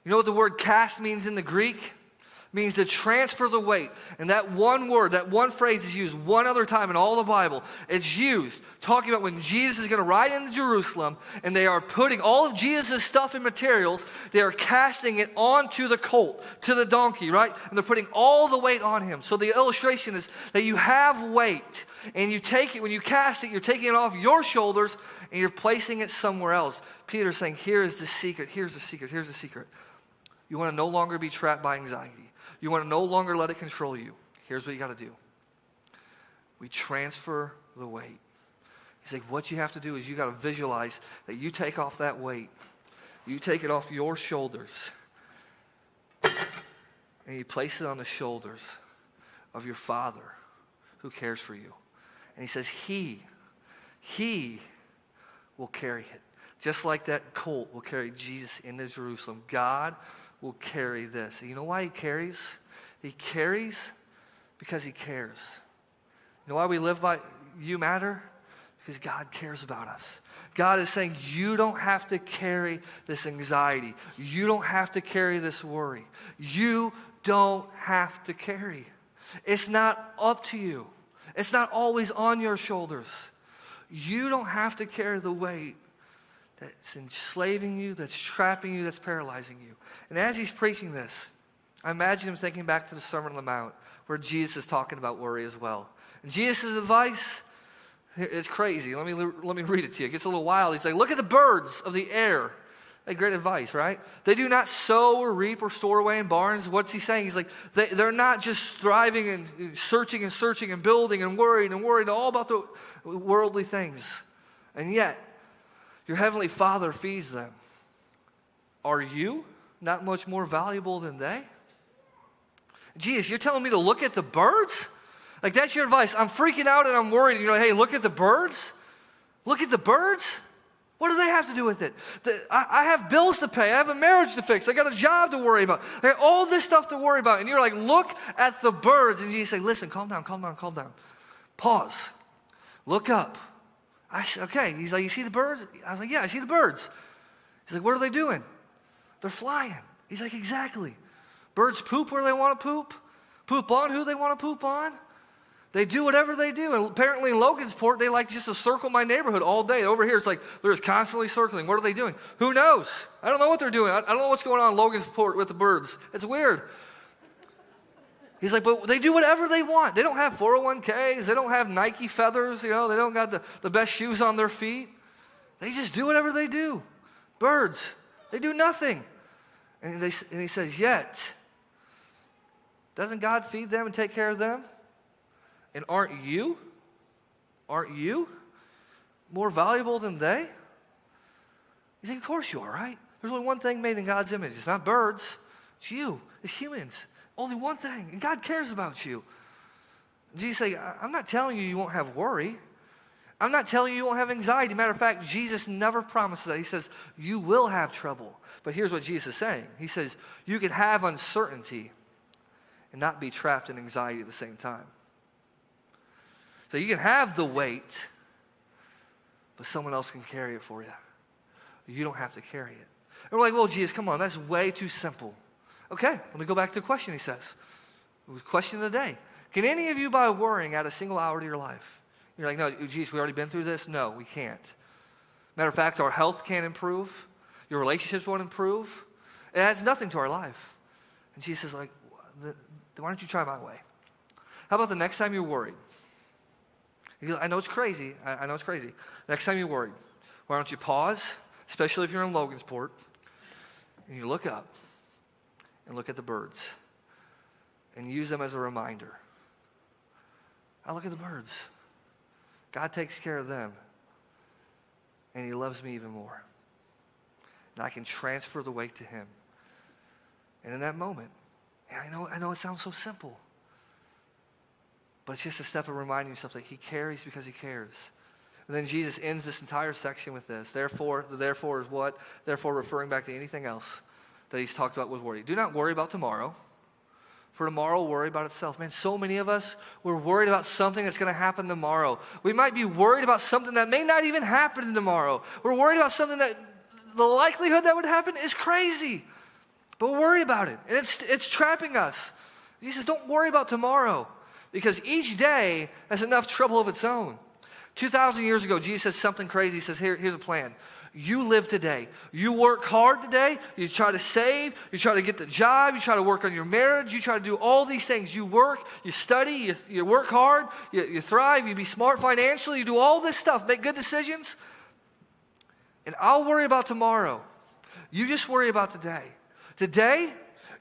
You know what the word cast means in the Greek? It means to transfer the weight. And that one word, that one phrase is used one other time in all the Bible. It's used talking about when Jesus is going to ride into Jerusalem and they are putting all of Jesus' stuff and materials, they are casting it onto the colt, to the donkey, right? And they're putting all the weight on him. So the illustration is that you have weight and you take it, when you cast it, you're taking it off your shoulders and you're placing it somewhere else. Peter's saying, here's the secret, here's the secret, here's the secret. You want to no longer be trapped by anxiety. You want to no longer let it control you. Here's what you got to do. We transfer the weight. He's like, what you have to do is you got to visualize that you take off that weight. You take it off your shoulders. And you place it on the shoulders of your Father who cares for you. And he says, He will carry it. Just like that colt will carry Jesus into Jerusalem. God will carry this. And you know why he carries? He carries because he cares. You know why we live by you matter? Because God cares about us. God is saying you don't have to carry this anxiety. You don't have to carry this worry. You don't have to carry. It's not up to you. It's not always on your shoulders. You don't have to carry the weight that's enslaving you, that's trapping you, that's paralyzing you. And as he's preaching this, I imagine him thinking back to the Sermon on the Mount where Jesus is talking about worry as well. And Jesus' advice, it's crazy. Let me read it to you. It gets a little wild. He's like, look at the birds of the air. Like, great advice, right? They do not sow or reap or store away in barns. What's he saying? He's like, they're not just thriving and searching and building and worrying all about the worldly things. And yet, your heavenly Father feeds them. Are you not much more valuable than they? Jesus, you're telling me to look at the birds? Like, that's your advice. I'm freaking out and I'm worried. You know, hey, look at the birds. Look at the birds. What do they have to do with it? I have bills to pay. I have a marriage to fix. I got a job to worry about. I have all this stuff to worry about. And you're like, look at the birds. And you say, listen, calm down. Pause. Look up. Okay. He's like, you see the birds? I was like, yeah, I see the birds. He's like, what are they doing? They're flying. He's like, exactly. Birds poop where they want to poop. Poop on who they want to poop on. They do whatever they do. And apparently in Logansport, they like just to circle my neighborhood all day. Over here, it's like they're just constantly circling. What are they doing? Who knows? I don't know what they're doing. I don't know what's going on in Logansport with the birds. It's weird. He's like, but they do whatever they want. They don't have 401ks. They don't have Nike feathers. You know, they don't got the best shoes on their feet. They just do whatever they do. Birds, they do nothing. And he says, yet, doesn't God feed them and take care of them? And aren't you more valuable than they? You think, of course you are, right? There's only one thing made in God's image. It's not birds. It's you. It's humans. Only one thing. And God cares about you. Jesus said, I'm not telling you won't have worry. I'm not telling you won't have anxiety. Matter of fact, Jesus never promises that. He says, you will have trouble. But here's what Jesus is saying. He says, you can have uncertainty and not be trapped in anxiety at the same time. So you can have the weight, but someone else can carry it for you. You don't have to carry it. And we're like, well, Jesus, come on, that's way too simple. Okay, let me go back to the question he says. It was question of the day. Can any of you, by worrying, add a single hour to your life? You're like, no, Jesus, we already been through this. No, we can't. Matter of fact, our health can't improve. Your relationships won't improve. It adds nothing to our life. And Jesus is like, why don't you try my way? How about the next time you're worried? I know it's crazy. I know it's crazy. Next time you're worried, why don't you pause, especially if you're in Logansport, and you look up and look at the birds and use them as a reminder. I look at the birds. God takes care of them, and he loves me even more. And I can transfer the weight to him. And in that moment, I know it sounds so simple, but it's just a step of reminding yourself that he carries because he cares. And then Jesus ends this entire section with this. Therefore, the therefore is what? Therefore, referring back to anything else that he's talked about with worry. Do not worry about tomorrow, for tomorrow will worry about itself. Man, so many of us, we're worried about something that's going to happen tomorrow. We might be worried about something that may not even happen tomorrow. We're worried about something that the likelihood that would happen is crazy. But we're worried about it, and it's trapping us. He says, don't worry about tomorrow, because each day has enough trouble of its own. 2,000 years ago, Jesus said something crazy. He says, here's a plan. You live today. You work hard today. You try to save. You try to get the job. You try to work on your marriage. You try to do all these things. You work. You study. You work hard. You thrive. You be smart financially. You do all this stuff. Make good decisions. And I'll worry about tomorrow. You just worry about today. Today,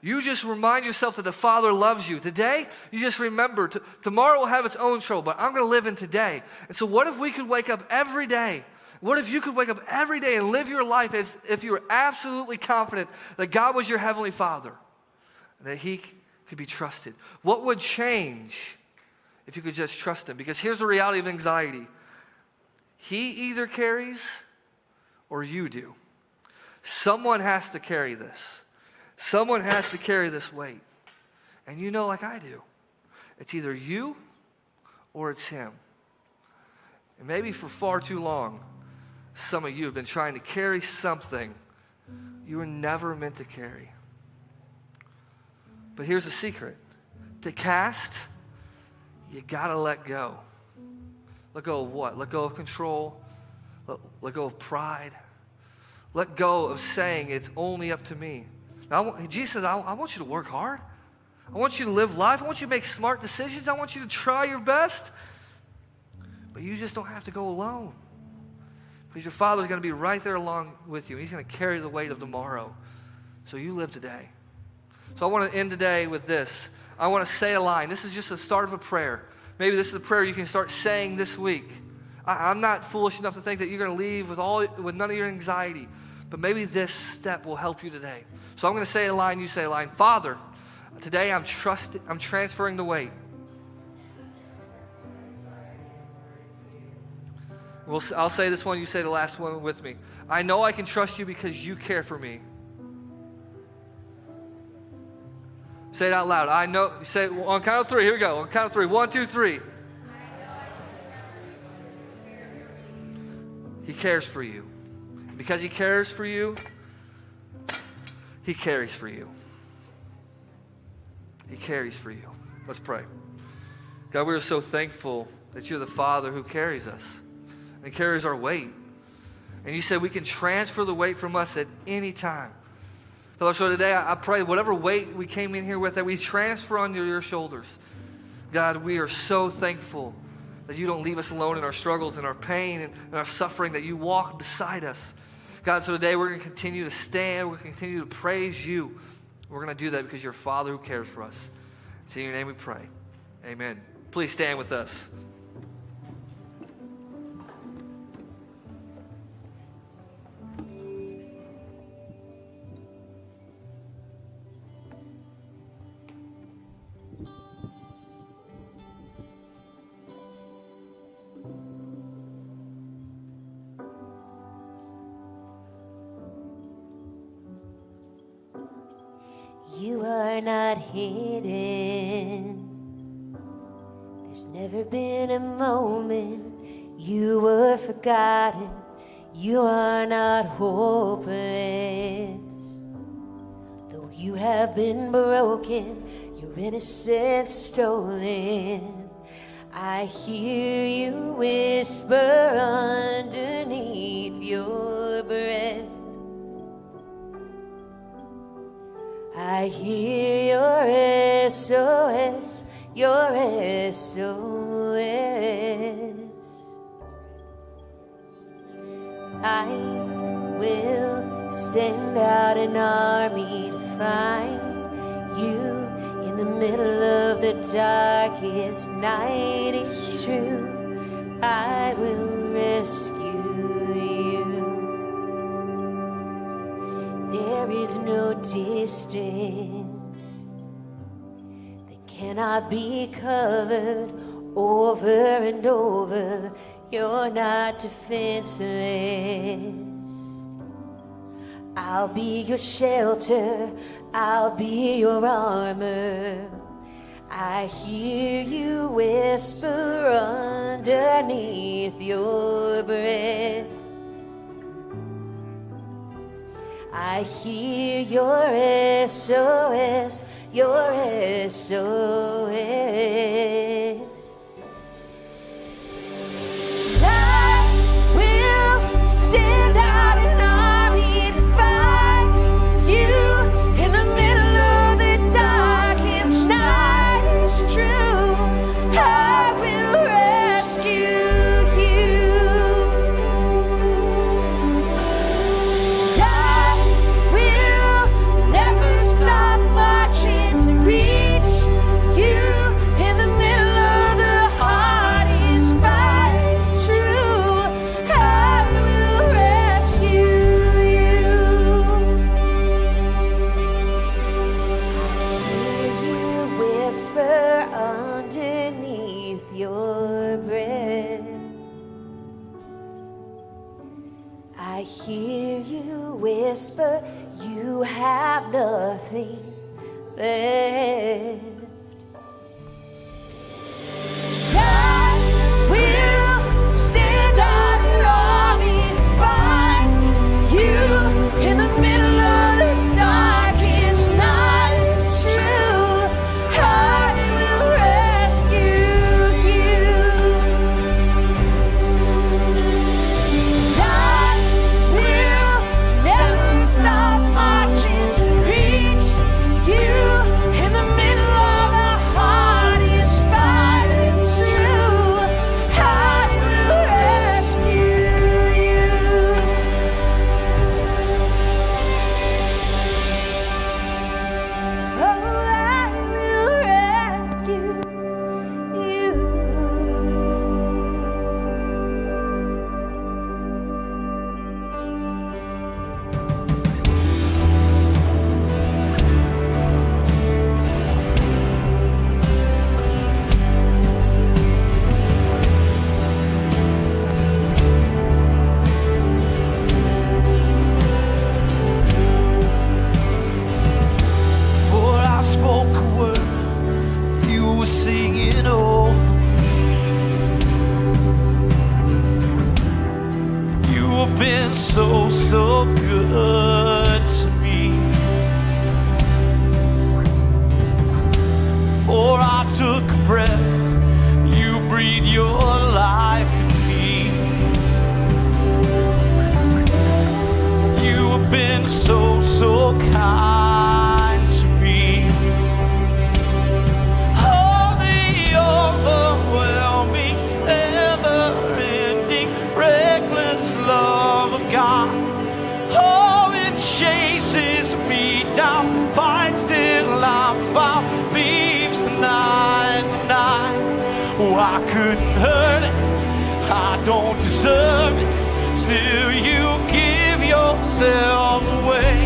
you just remind yourself that the Father loves you. Today, you just remember, tomorrow will have its own trouble, but I'm going to live in today. And so what if we could wake up every day? What if you could wake up every day and live your life as if you were absolutely confident that God was your Heavenly Father and that he could be trusted? What would change if you could just trust him? Because here's the reality of anxiety. He either carries or you do. Someone has to carry this. Someone has to carry this weight. And you know, like I do, it's either you or it's him. And maybe for far too long, some of you have been trying to carry something you were never meant to carry. But here's the secret. To cast, you gotta let go. Let go of what? Let go of control. Let go of pride. Let go of saying it's only up to me. Now, Jesus says, I want you to work hard. I want you to live life. I want you to make smart decisions. I want you to try your best. But you just don't have to go alone. Because your Father's going to be right there along with you. He's going to carry the weight of tomorrow. So you live today. So I want to end today with this. I want to say a line. This is just the start of a prayer. Maybe this is a prayer you can start saying this week. I'm not foolish enough to think that you're going to leave with none of your anxiety. But maybe this step will help you today. So I'm going to say a line, you say a line. Father, today I'm transferring the weight. I'll say this one, you say the last one with me. I know I can trust you because you care for me. Say it out loud. I know. Say it on count of three. Here we go. On count of three. 1, 2, 3. He cares for you. Because he cares for you, he carries for you. He carries for you. Let's pray. God, we're so thankful that you're the Father who carries us and carries our weight. And you said we can transfer the weight from us at any time. So today I pray whatever weight we came in here with, that we transfer onto your shoulders. God, we are so thankful that you don't leave us alone in our struggles and our pain and our suffering, that you walk beside us. God, so today we're going to continue to stand. We're going to continue to praise you. We're going to do that because you're a Father who cares for us. It's in your name we pray. Amen. Please stand with us. are not hidden. There's never been a moment you were forgotten. You are not hopeless. Though you have been broken, your innocence stolen, I hear you whisper underneath your breath. I hear your SOS, your SOS. I will send out an army to find you in the middle of the darkest night. It's true, I will rescue you. There is no distance that cannot be covered over and over. You're not defenseless. I'll be your shelter, I'll be your armor. I hear you whisper underneath your breath. I hear your SOS, your SOS. I will send out an army to find you in the middle of the darkest night. It's true, I will rescue you. I will never stop marching to reach you in the middle of the hardest fight. It's true, I will rescue you. I hear you whisper underneath your breath. I hear you whisper, you have nothing left. I will send out an army to find you in the middle of the darkest night. It's true, I will rescue you. I will never stop marching to reach you in the middle of the hardest fight. It's true, I will rescue you. Oh, I will rescue you. Before I spoke a word, you were singing over me. You have been so, so good to me. Before I took a breath, you breathed your life in me. You have been so, so kind to me. Oh, the overwhelming, never-ending, reckless love of God. Oh, it chases me down, finds till I'm found, leaves the 99. Oh, I couldn't hurt it, I don't deserve it, still you give yourself away.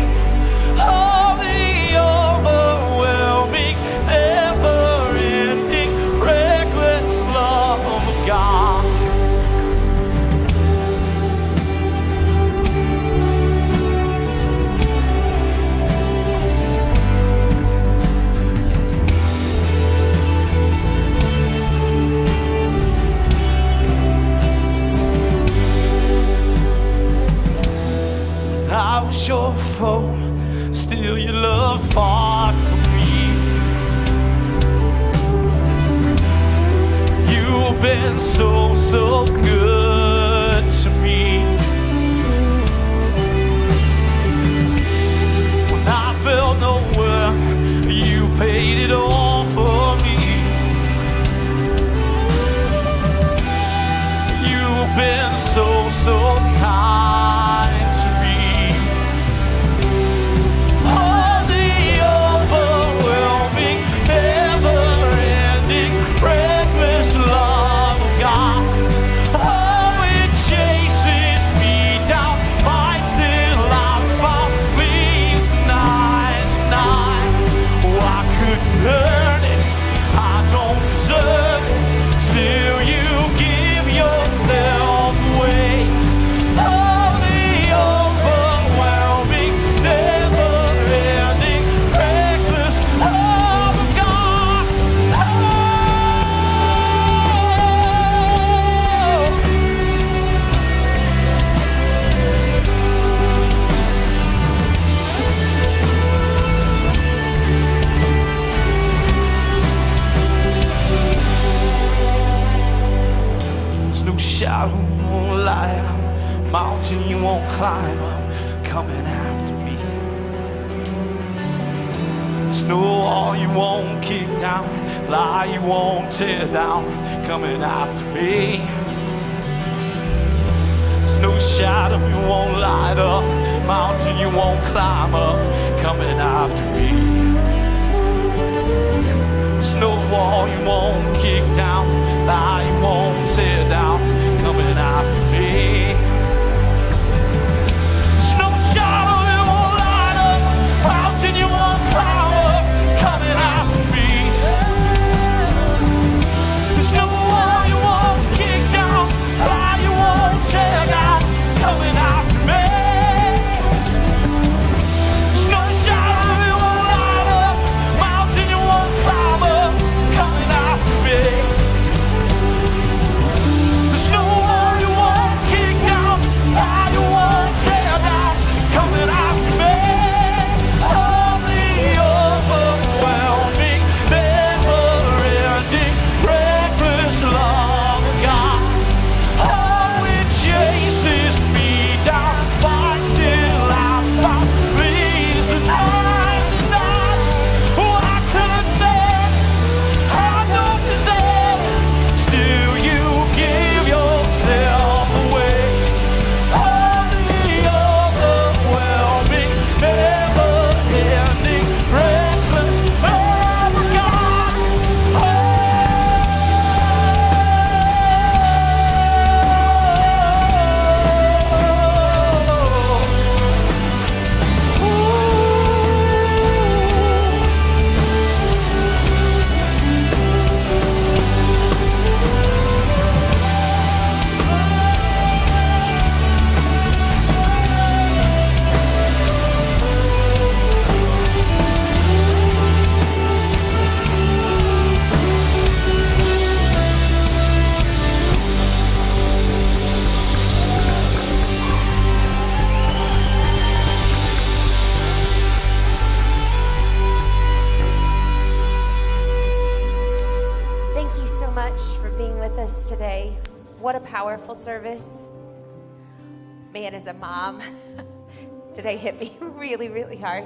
Oh, the overwhelming, never-ending, reckless love of God. You've been so, so good to me. When I felt nowhere, you paid it all for me. You've been so, so kind to me. Oh, the overwhelming, never-ending, reckless love of God. Oh, it chases me down, fights till I'm found, leaves 99. Oh, I couldn't earn it, I don't deserve it, still you give yourself away. Oh, the overwhelming, never-ending, reckless love of God. Oh. There's no shadow won't light up, mountain you won't climb up, coming after me. There's no wall you won't kick down, lie you won't tear down, coming after me. There's no shadow you won't light up, mountain you won't climb up, coming after me. There's no wall you won't kick down, lie you won't tear down, coming after me. There's no shadow you won't light up, mountain you won't climb up, coming after me. There's no wall you won't kick down, lie you won't tear down, coming after me. There's no shadow you won't light up, mountain you won't climb up, coming after me. There's no wall you won't kick down, lie you won't tear down, coming after me. Oh, the overwhelming, never-ending, reckless love of God. Oh, it chases me down, fights till I'm found, leaves the 99. Oh, I couldn't bear it, I don't deserve it, still you give yourself away. Oh, the overwhelming, never-ending, reckless love of God. Thank you so much for being with us today. What a powerful service. Man, as a mom, today hit me really, really hard.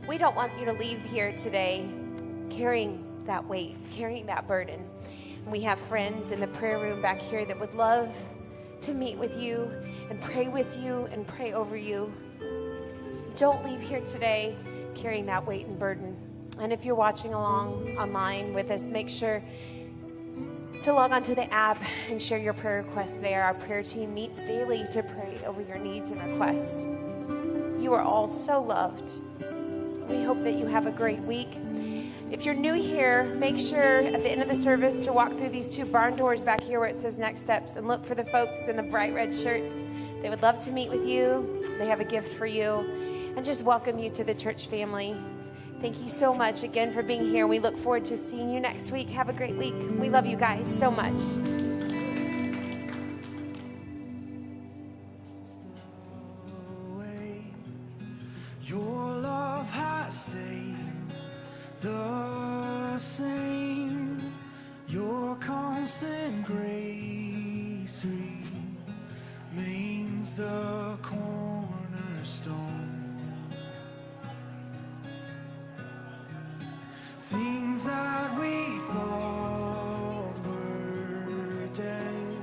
We don't want you to leave here today carrying that weight, carrying that burden. And we have friends in the prayer room back here that would love to meet with you and pray with you and pray over you. Don't leave here today carrying that weight and burden. And if you're watching along online with us, make sure to log onto the app and share your prayer requests there. Our prayer team meets daily to pray over your needs and requests. You are all so loved. We hope that you have a great week. If you're new here, make sure at the end of the service to walk through these two barn doors back here where it says Next Steps and look for the folks in the bright red shirts. They would love to meet with you. They have a gift for you and just welcome you to the church family. Thank you so much again for being here. We look forward to seeing you next week. Have a great week. We love you guys so much. Your love has stayed the same. Things that we thought were dead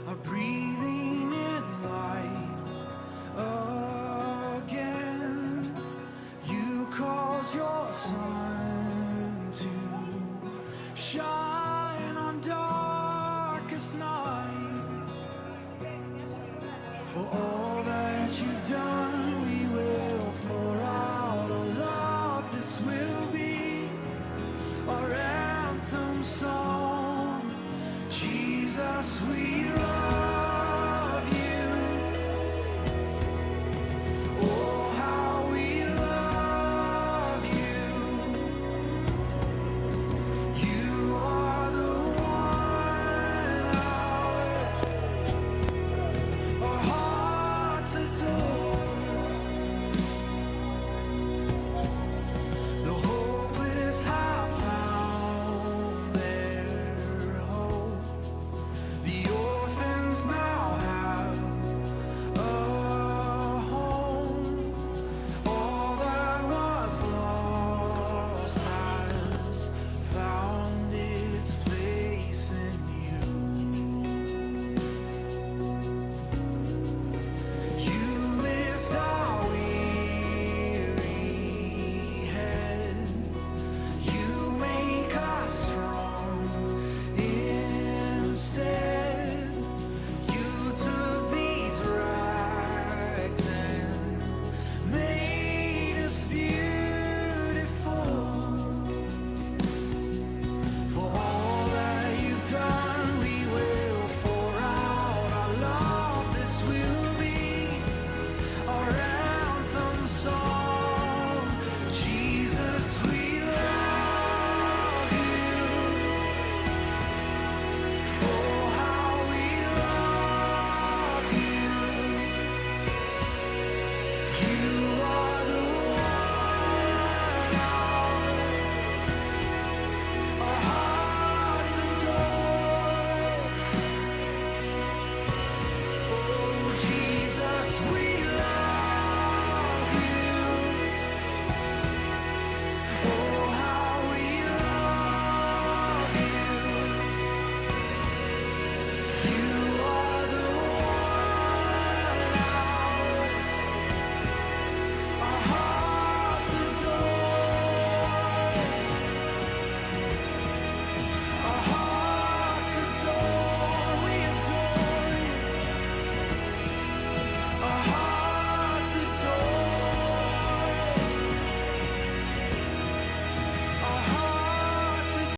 are breathing in life again. You cause your son